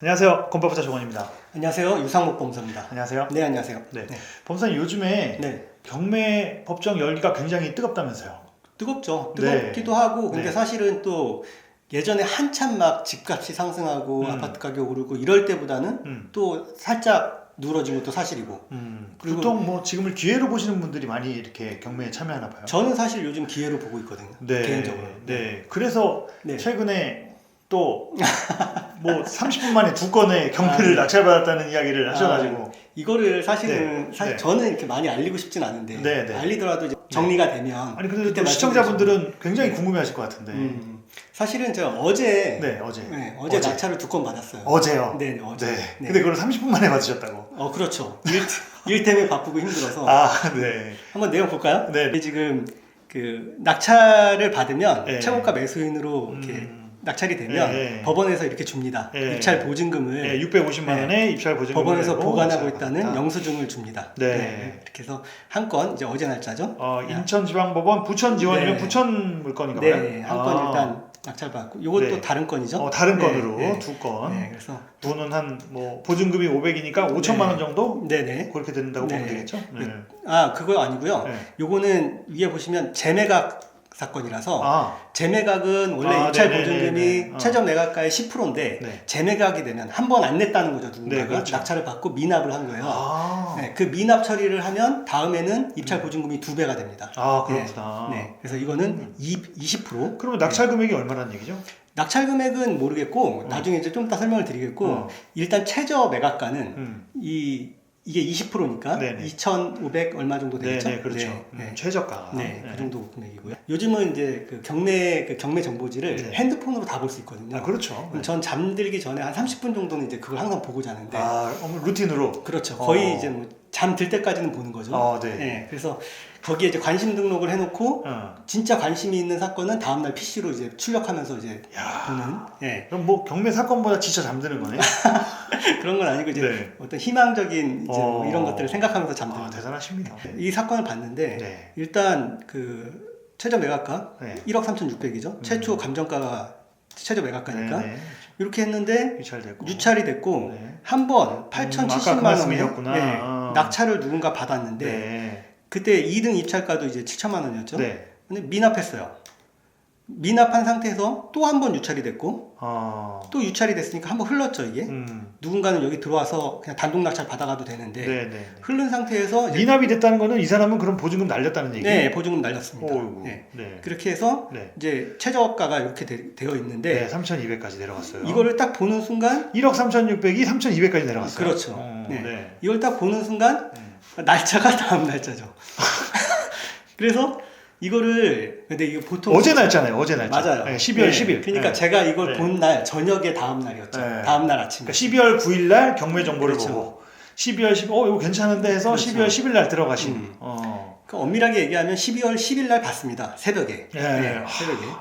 안녕하세요. 건법부자 조건입니다. 안녕하세요. 유상목 검사입니다. 안녕하세요. 네, 안녕하세요. 네. 검사님 요즘에 네. 경매 법정 열기가 굉장히 뜨겁다면서요. 뜨겁죠. 네. 뜨겁기도 하고, 근데 네. 사실은 또 예전에 한참 막 집값이 상승하고 아파트 가격 오르고 이럴 때보다는 또 살짝 누그러진 것도 사실이고. 그리고 보통 뭐 지금을 기회로 보시는 분들이 많이 이렇게 경매에 참여하나 봐요. 저는 사실 요즘 기회로 보고 있거든요. 네. 개인적으로. 네. 그래서 네. 최근에 또 뭐 30분 만에 두 건의 경매를 낙찰받았다는 이야기를 하셔가지고 이거를 사실은 네. 네. 저는 이렇게 많이 알리고 싶진 않은데 네, 네. 알리더라도 이제 정리가 되면 아니 근데 그때 또 시청자분들은 굉장히 네. 궁금해하실 것 같은데. 사실은 제가 어제 어제 낙찰을 2건 받았어요. 어제요? 네, 어제. 네. 네. 근데 그걸 30분 만에 받으셨다고? 그렇죠. 일 때문에 바쁘고 힘들어서. 네. 한번 내용 볼까요? 네. 이게 지금 그 낙찰을 받으면 네. 최고가 매수인으로 이렇게 낙찰이 되면 네. 법원에서 이렇게 줍니다. 네. 입찰 보증금을 네, 650만 원에 입찰 보증금을 법원에서 내고 보관하고 자, 있다는 영수증을 줍니다. 네. 이렇게 해서 한 건 이제 어제 날짜죠. 인천지방법원 부천지원이면 네. 부천 물건인가 봐요? 네, 한 건 일단 낙찰받고 요것도 네. 다른 건이죠. 다른 네, 건으로 네. 두 건. 네, 그래서 부는 한 뭐 보증금이 500이니까 5천만 원 정도 네네. 그렇게 된다고 네. 보면 되겠죠? 네. 그거 아니고요. 네. 요거는 위에 보시면 재매각 사건이라서 재매각은 원래 아, 입찰 네네네네. 보증금이 최저 매각가의 10%인데 네. 재매각이 되면 한 번 안 냈다는 거죠. 누군가가 네, 그렇죠. 낙찰을 받고 미납을 한 거예요. 아, 네, 그 미납 처리를 하면 다음에는 입찰 보증금이 2배가 됩니다. 그렇구나. 네, 그래서 이거는 20%. 그러면 낙찰 금액이 얼마라는 얘기죠? 낙찰 금액은 모르겠고 나중에 이제 좀 이따 설명을 드리겠고 일단 최저 매각가는 이게 20%니까 네네. 2,500 얼마 정도 되겠죠? 네, 그렇죠. 네. 최저가. 네, 그 정도 금액이고요. 요즘은 이제 그 경매 정보지를 네. 핸드폰으로 다 볼 수 있거든요. 그렇죠. 네. 전 잠들기 전에 한 30분 정도는 이제 그걸 항상 보고 자는데. 루틴으로. 그렇죠. 거의 이제 뭐 잠들 때까지는 보는 거죠. 네. 그래서 거기에 이제 관심 등록을 해놓고 진짜 관심이 있는 사건은 다음날 PC로 이제 출력하면서 이제 보는. 네. 그럼 뭐 경매 사건보다 지쳐 잠드는 거네. 그런 건 아니고 이제 네. 어떤 희망적인 이제 뭐 이런 것들을 생각하면서 잠드는. 대단하십니다. 이 사건을 봤는데 네. 일단 그 최저 매각가 네. 1억 3,600이죠. 최초 감정가가 최저 매각가니까 네. 이렇게 했는데 유찰됐고. 유찰이 됐고 네. 한 번 아까 그 8,070만 원에 말씀이셨구나. 낙찰을 누군가 받았는데 네. 그때 2등 입찰가도 이제 7천만 원이었죠. 네. 근데 미납했어요. 미납한 상태에서 또 한 번 유찰이 됐고 또 유찰이 됐으니까 한 번 흘렀죠 이게. 누군가는 여기 들어와서 그냥 단독 낙찰 받아가도 되는데 네. 흐른 상태에서 이제 미납이 됐다는 거는 이 사람은 그럼 보증금 날렸다는 얘기예요? 네, 보증금 날렸습니다. 네. 그렇게 해서 네. 이제 최저가가 이렇게 되어 있는데 3,200까지 내려갔어요. 이거를 딱 보는 순간 1억 3,600이 3,200까지 내려갔어요. 그렇죠. 이걸 딱 보는 순간 날짜가 다음 날짜죠. 그래서 이거를 근데 이게 보통 어제 날짜네요. 어제 날짜. 맞아요. 네, 12월 10일. 그러니까 제가 이걸 본 날 저녁에 다음 날이었죠. 다음 날 아침. 그러니까 12월 9일 날 경매 정보를 그렇죠. 보고 12월 10일 이거 괜찮은데 해서 그렇죠. 12월 10일 날 들어가신. 그 엄밀하게 얘기하면 12월 10일 날 봤습니다. 새벽에. 새벽에.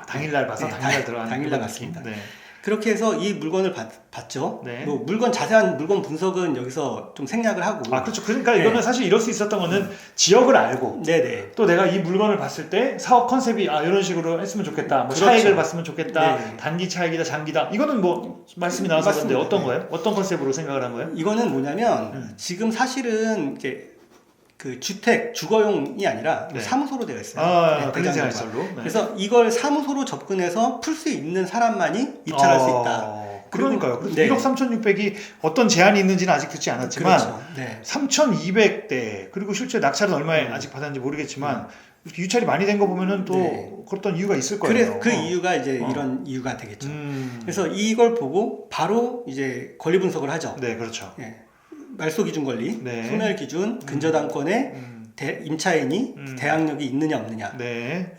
당일 날 봐서 당일 날 들어가는 당일 날 그런 봤습니다. 느낌? 네. 그렇게 해서 이 물건을 봤죠. 네. 뭐 물건 자세한 물건 분석은 여기서 좀 생략을 하고. 그렇죠. 그러니까 이거는 사실 이럴 수 있었던 거는 지역을 알고 네네. 또 내가 이 물건을 봤을 때 사업 컨셉이 이런 식으로 했으면 좋겠다. 뭐 그렇죠. 차익을 봤으면 좋겠다. 네. 단기 차익이다, 장기다. 이거는 뭐 말씀이 나와서 그런데 맞습니다. 어떤 거예요? 어떤 컨셉으로 생각을 한 거예요? 이거는 뭐냐면 지금 사실은 이렇게 그 주택 주거용이 아니라 사무소로 되어 있어요. 근린생활시설로. 그래서 이걸 사무소로 접근해서 풀 수 있는 사람만이 입찰할 수 있다. 그러니까요. 1억 3,600이 어떤 제한이 있는지는 아직 듣지 않았지만 그렇죠. 3,200대 그리고 실제 낙찰은 얼마에 아직 받았는지 모르겠지만 유찰이 많이 된 거 보면은 또 그랬던 이유가 있을 거예요. 그 이유가 이제 이런 이유가 되겠죠. 그래서 이걸 보고 바로 이제 권리 분석을 하죠. 네, 그렇죠. 말소 기준 권리, 소멸 기준, 근저당권의 임차인이 대항력이 있느냐 없느냐.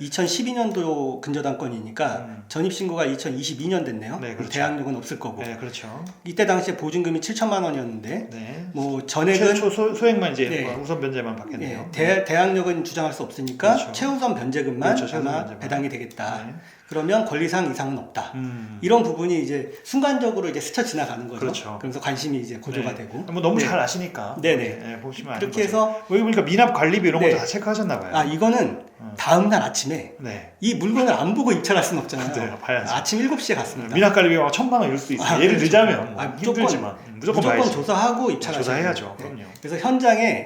2012년도 근저당권이니까 전입신고가 2022년 됐네요. 그렇죠. 대항력은 없을 거고. 그렇죠. 이때 당시에 보증금이 7천만 원이었는데 뭐 전액은 최초 소액만 이제 우선 변제만 받겠네요. 대항력은 주장할 수 없으니까 그렇죠. 최우선 변제금만 최우선 아마 변제만. 배당이 되겠다. 그러면 권리사항 이상은 없다. 이런 부분이 이제 순간적으로 이제 스쳐 지나가는 거죠. 그렇죠. 그래서 관심이 이제 고조가 되고. 뭐 너무 네. 잘 아시니까. 네네. 네, 보시면 아는 그렇게 거죠. 해서 여기 보니까 미납 관리비 이런 네. 것도 다 체크하셨나 봐요. 아 이거는 다음 날 아침에 네. 이 물건을 안 보고 입찰할 수는 없잖아요. 네, 봐야죠. 아침 7시에 갔습니다. 미납 관리비가 막 1,000만 원 이럴 수도 있어요. 예를 그렇죠. 들자면 뭐 무조건, 힘들지만 무조건 봐야죠. 조사하고 입찰하셔야 조사해야죠. 돼요. 그럼요. 그래서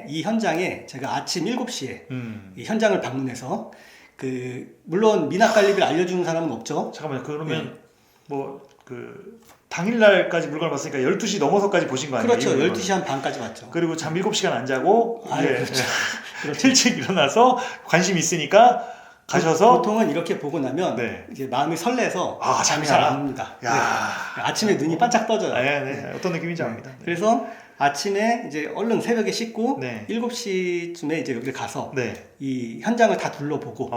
이 현장에 제가 아침 7시에 이 현장을 방문해서 물론 미납 관리비를 알려주는 사람은 없죠. 잠깐만요. 그러면 뭐 그 당일날까지 물건을 봤으니까 12시 넘어서까지 보신 거 아니에요? 그렇죠. 12시 한 반까지 봤죠. 그리고 잠 7시간 안 자고 아, 이제 그렇죠. 그렇죠. 일찍 일어나서 관심 있으니까 가셔서 보통은 이렇게 보고 나면 네. 이제 마음이 설레서 아, 잠이 잠이 잘 안 안 옵니다. 야. 네. 아침에 눈이 반짝 떠져요. 네, 네. 어떤 느낌인지 압니다. 네. 그래서 아침에 이제 얼른 새벽에 씻고 네. 7시쯤에 이제 여기를 가서 네. 이 현장을 다 둘러보고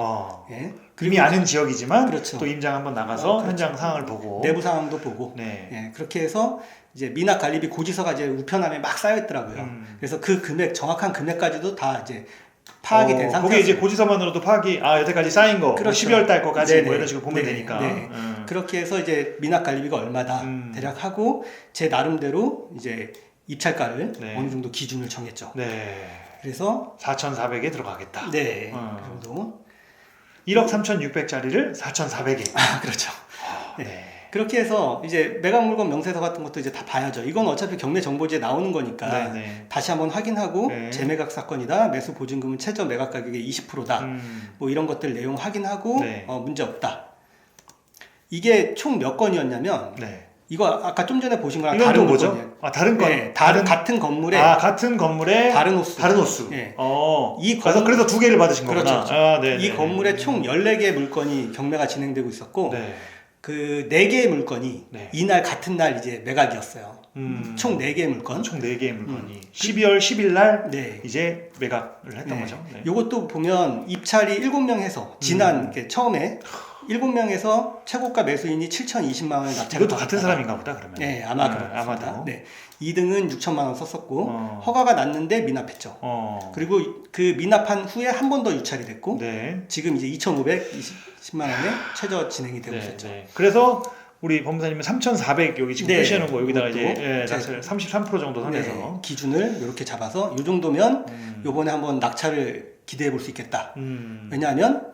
예. 이미 아는 지역이지만 그렇죠. 또 임장 한번 나가서 그렇죠. 현장 상황을 보고 내부 상황도 보고 네. 예. 그렇게 해서 이제 미납 관리비 고지서가 이제 우편함에 막 쌓여 있더라고요. 그래서 그 금액 정확한 금액까지도 다 이제 파악이 된 상태였어요. 거기에 이제 고지서만으로도 파악이 여태까지 쌓인 거 그렇죠. 12월 달 거까지 네네. 뭐 이런 식으로 보면 네네. 되니까 네. 그렇게 해서 이제 미납 관리비가 얼마다 대략 하고 제 나름대로 이제 입찰가를 네. 어느 정도 기준을 정했죠. 네. 그래서 4,400에 들어가겠다. 네. 그 정도. 1억 3,600짜리를 4,400에. 그렇죠. 네. 그렇게 해서 이제 매각 물건 명세서 같은 것도 이제 다 봐야죠. 이건 어차피 경매 정보지에 나오는 거니까 네. 다시 한번 확인하고 네. 재매각 사건이다. 매수 보증금은 최저 매각 가격의 20%다. 뭐 이런 것들 내용 확인하고 네. 문제 없다. 이게 총 몇 건이었냐면 네. 이거 아까 좀 전에 보신 거랑 이건 다른 또 뭐죠? 물건이에요. 다른 건. 네, 같은 건물에 같은 건물에 다른 호수. 다른 호수. 네. 그래서 두 개를 받으신 그렇죠. 거구나. 네. 이 건물에 총 14개의 물건이 경매가 진행되고 있었고 네. 그 4개의 물건이 네. 이날 같은 날 이제 매각이었어요. 총 4개의 물건. 총 4개의 물건이 12월 10일 날 네. 이제 매각을 했던 거죠. 네. 요것도 보면 입찰이 7명 해서 지난 처음에 7명에서 최고가 매수인이 7,020만 원을 납찰을 이것도 같은 사람인가 보다 그러면. 네, 아마 그렇습니다. 아마도. 네. 2등은 6천만 원 썼었고 허가가 났는데 미납했죠. 그리고 그 미납한 후에 한 번 더 유찰이 됐고 네. 지금 이제 2,520만 원에 최저 진행이 되고 있었죠. 네. 그래서 우리 법무사님은 3,400 여기 지금 네. 표시해놓은 거 여기다가 이것도 이제 낙찰 33% 정도 선에서 네, 기준을 이렇게 잡아서 이 정도면 요번에 한번 낙찰을 기대해 볼 수 있겠다. 왜냐하면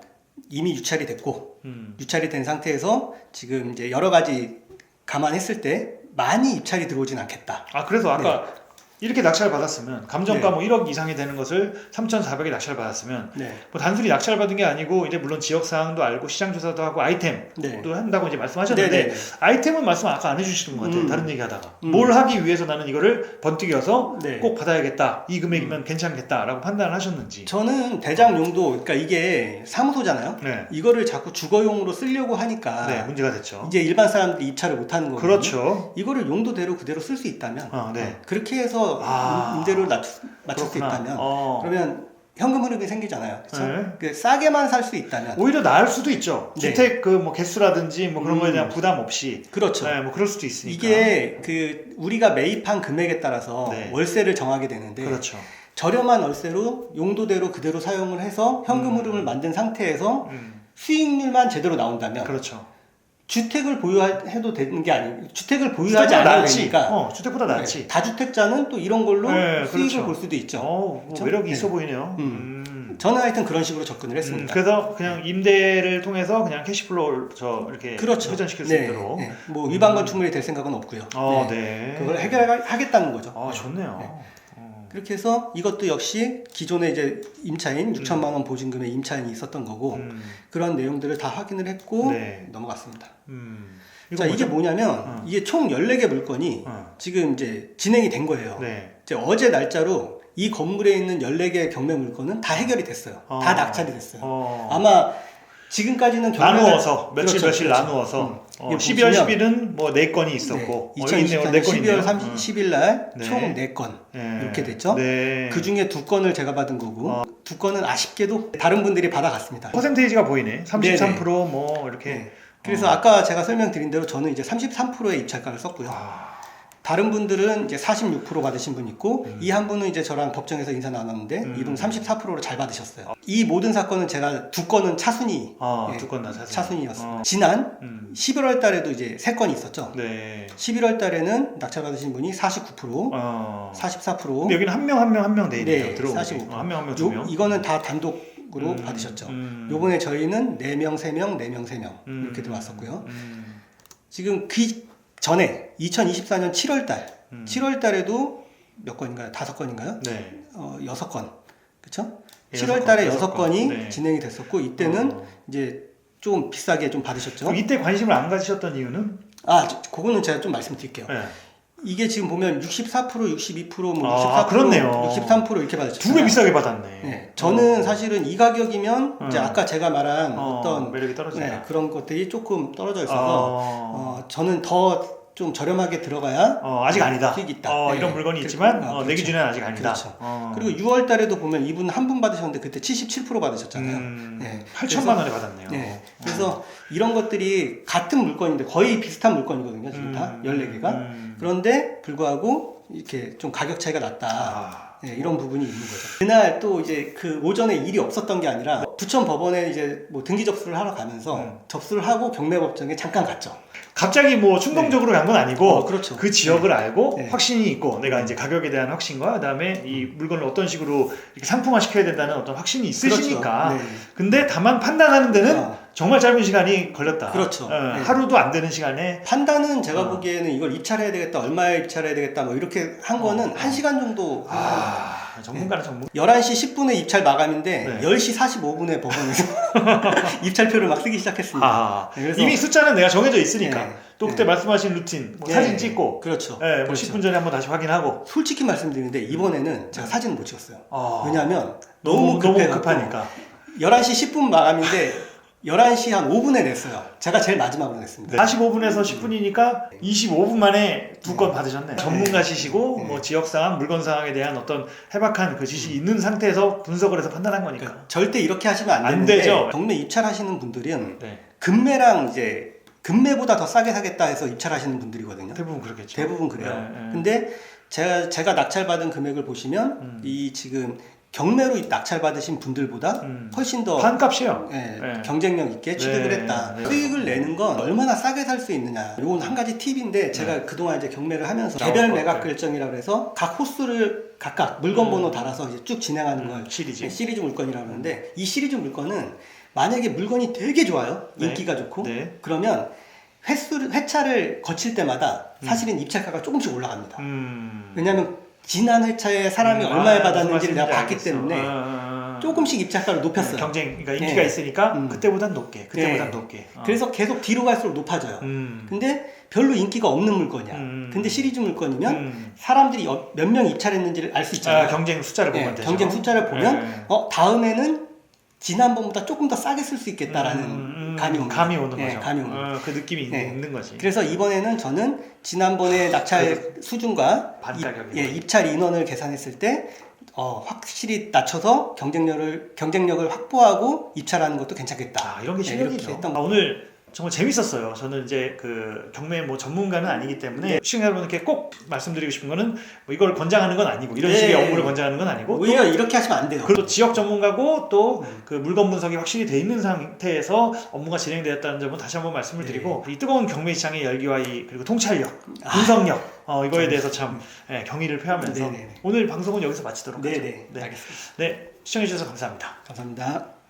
이미 유찰이 됐고 유찰이 된 상태에서 지금 이제 여러 가지 감안했을 때 많이 입찰이 들어오진 않겠다. 그래서 아까 네. 이렇게 낙찰을 받았으면 감정가 네. 뭐 1억 이상이 되는 것을 3,400에 낙찰을 받았으면 네. 뭐 단순히 낙찰을 받은 게 아니고 이제 물론 지역 사항도 알고 시장 조사도 하고 아이템도 네. 한다고 이제 말씀하셨는데 네, 네, 네. 아이템은 말씀 아까 안 해주시는 것 같아요. 다른 얘기하다가 뭘 하기 위해서 나는 이거를 번뜩여서 네. 꼭 받아야겠다. 이 금액이면 괜찮겠다라고 판단을 하셨는지. 저는 대장 용도, 그러니까 이게 사무소잖아요. 네. 이거를 자꾸 주거용으로 쓰려고 하니까 네, 문제가 됐죠. 이제 일반 사람들이 입찰을 못하는 거거든요. 그렇죠. 이거를 용도대로 그대로 쓸 수 있다면 네. 그렇게 해서 임대료를 맞출 수 그렇구나. 있다면 그러면 현금 흐름이 생기잖아요. 그렇죠? 네. 그 싸게만 살 수 있다면 오히려 나을 수도 있죠. 네. 주택 그 뭐 개수라든지 뭐 그런 거에 대한 부담 없이. 그렇죠. 네, 뭐 그럴 수도 있으니까. 이게 그 우리가 매입한 금액에 따라서 네. 월세를 정하게 되는데 그렇죠. 저렴한 월세로 용도대로 그대로 사용을 해서 현금 흐름을 만든 상태에서 수익률만 제대로 나온다면 그렇죠. 주택을 보유해도 되는 게 아니고 주택을 보유하지 주택보다 않아도 낫지. 되니까 주택보다 낫지. 네, 다주택자는 또 이런 걸로 네, 수익을 그렇죠. 볼 수도 있죠. 뭐 그렇죠? 매력이 네. 있어 보이네요. 저는 하여튼 그런 식으로 접근을 했습니다. 그래서 그냥 임대를 통해서 그냥 캐시플로우 이렇게 그렇죠. 회전시킬 수 네, 있도록. 네. 뭐 위반 건축물이 될 생각은 없고요. 네. 그걸 해결하겠다는 거죠. 좋네요. 네. 그렇게 해서 이것도 역시 기존에 이제 임차인 6천만 원 보증금의 임차인이 있었던 거고 그런 내용들을 다 확인을 했고 네. 넘어갔습니다. 이거 자, 이게 뭐죠? 뭐냐면 이게 총 14개 물건이 지금 이제 진행이 된 거예요. 네. 이제 어제 날짜로 이 건물에 있는 14개의 경매 물건은 다 해결이 됐어요. 다 낙찰이 됐어요. 아마 지금까지는 나누어서 며칠 그렇죠, 며칠 그렇죠. 나누어서 이게 12월 보시면 10일은 뭐 4건이 있었고 네, 2024년 12월 30일 날 네. 총 4건 네. 이렇게 됐죠. 네. 그 중에 2건을 제가 받은 거고 2건은 아쉽게도 다른 분들이 받아갔습니다. 퍼센테이지가 보이네. 33%뭐 이렇게. 그래서 아까 제가 설명드린 대로 저는 이제 33%의 입찰가를 썼고요. 다른 분들은 이제 46% 받으신 분 있고 이 한 분은 이제 저랑 법정에서 인사 나눴는데 이분 34%를 잘 받으셨어요. 이 모든 사건은 제가 두 건은 차순위 두 건 다 차순위였습니다. 지난 11월 달에도 이제 3건이 있었죠. 네. 11월 달에는 낙찰 받으신 분이 49%, 44%. 근데 여기는 한 명 돼 있네요. 네, 들어오고 45%. 한 명, 두 명. 이거는 다 단독으로 받으셨죠. 요번에 저희는 4명, 3명, 4명, 3명 이렇게 들어왔었고요. 지금 그 전에 2024년 7월 달, 7월 달에도 몇 건인가요? 5건인가요? 네. 6건. 그쵸? 예, 7월 달에 6건. 6건이 네. 진행이 됐었고, 이때는 이제 좀 비싸게 좀 받으셨죠? 그럼 이때 관심을 안 가지셨던 이유는? 그거는 제가 좀 말씀드릴게요. 네. 이게 지금 보면 64%, 62%, 뭐 64%, 그렇네요. 63% 이렇게 받으셨죠. 두 배 비싸게 받았네. 네. 저는 사실은 이 가격이면 이제 아까 제가 말한 어떤 매력이 떨어진다. 그런 것들이 조금 떨어져 있어서 저는 더 좀 저렴하게 들어가야 아직 아니다. 수익이 있다. 이런 물건이 있지만 그렇죠. 내 기준에는 아직 아니다. 그렇죠. 그리고 6월 달에도 보면 이분 한 분 받으셨는데 그때 77% 받으셨잖아요. 네. 8천만 원에 받았네요. 네. 그래서 이런 것들이 같은 물건인데 거의 비슷한 물건이거든요. 지금 다 14개가. 그런데 불구하고 이렇게 좀 가격 차이가 났다. 네, 이런 부분이 있는 거죠. 그날 또 이제 그 오전에 일이 없었던 게 아니라 부천 법원에 이제 뭐 등기 접수를 하러 가면서 접수를 하고 경매법정에 잠깐 갔죠. 갑자기 뭐 충동적으로 간 건 아니고 그렇죠. 그 지역을 알고 네. 확신이 있고 내가 이제 가격에 대한 확신과 그다음에 이 물건을 어떤 식으로 이렇게 상품화 시켜야 된다는 어떤 확신이 있으시니까. 그렇죠. 네. 근데 다만 판단하는 데는 정말 짧은 시간이 걸렸다. 그렇죠. 네. 하루도 안 되는 시간에 판단은 제가 보기에는 이걸 입찰해야 되겠다, 얼마에 입찰해야 되겠다, 뭐 이렇게 한 거는 1시간 정도. 전문가는 전문가. 11시 10분에 입찰 마감인데 네. 10시 45분에 법원에서 입찰표를 막 쓰기 시작했습니다. 그래서 이미 숫자는 내가 정해져 있으니까. 네. 또 그때 말씀하신 루틴, 뭐 사진 찍고, 그렇죠. 뭐 그렇죠. 10분 전에 한번 다시 확인하고. 솔직히 말씀드리는데 이번에는 제가 사진을 못 찍었어요. 왜냐하면 너무 너무 급해갖고 급하니까. 11시 10분 마감인데 11시 한 5분에 냈어요. 제가 제일 마지막으로 냈습니다. 45분에서 10분이니까 25분 만에 2건 받으셨네. 전문가시시고 뭐 지역 상황, 물건 상황에 대한 어떤 해박한 그 지식이 있는 상태에서 분석을 해서 판단한 거니까. 그러니까 절대 이렇게 하시면 안 되는데 되죠. 경매 입찰하시는 분들은 네. 금매랑 이제 금매보다 더 싸게 사겠다 해서 입찰하시는 분들이거든요. 대부분 그렇겠죠. 대부분 그래요. 네. 근데 제가 낙찰받은 금액을 보시면 이 지금 경매로 낙찰받으신 분들보다 훨씬 더 반값이에요. 경쟁력 있게 취득을 네. 했다. 네. 수익을 내는 건 얼마나 싸게 살 수 있느냐. 이건 한 가지 팁인데 제가 그동안 이제 경매를 하면서 개별 매각 결정이라고 해서 각 호수를 각각 물건 번호 달아서 이제 쭉 진행하는 걸 시리즈 물건이라고 하는데 이 시리즈 물건은 만약에 물건이 되게 좋아요. 인기가 좋고 그러면 회차를 거칠 때마다 사실은 입찰가가 조금씩 올라갑니다. 왜냐하면 지난 회차에 사람이 얼마에 받았는지를 내가 봤기 때문에 조금씩 입찰가를 높였어요. 그러니까 인기가 있으니까 그때보단 높게. 그래서 계속 뒤로 갈수록 높아져요. 근데 별로 인기가 없는 물건이야. 근데 시리즈 물건이면 사람들이 몇 명 입찰했는지를 알 수 있잖아요. 경쟁 숫자를 보면 되죠. 경쟁 숫자를 보면 다음에는 지난번보다 조금 더 싸게 쓸 수 있겠다라는 감이 오는 거죠. 감이 오는 그 느낌이 있는 거지. 그래서 이번에는 저는 지난번에 낙찰 수준과 입찰 인원을 계산했을 때 확실히 낮춰서 경쟁력을 확보하고 입찰하는 것도 괜찮겠다. 이런 게 실력이죠. 오늘 정말 재밌었어요. 저는 이제 그 경매 뭐 전문가는 아니기 때문에 시청자 여러분께 꼭 말씀드리고 싶은 거는 뭐 이걸 권장하는 건 아니고 이런 식의 업무를 권장하는 건 아니고 오히려 이렇게 하시면 안 돼요. 그리고 지역 전문가고 또 그 물건 분석이 확실히 돼 있는 상태에서 업무가 진행되었다는 점은 다시 한번 말씀을 드리고 이 뜨거운 경매 시장의 열기와 그리고 통찰력, 분석력 이거에 대해서 참 경의를 표하면서 오늘 방송은 여기서 마치도록 하죠. 알겠습니다. 네, 시청해 주셔서 감사합니다. 감사합니다.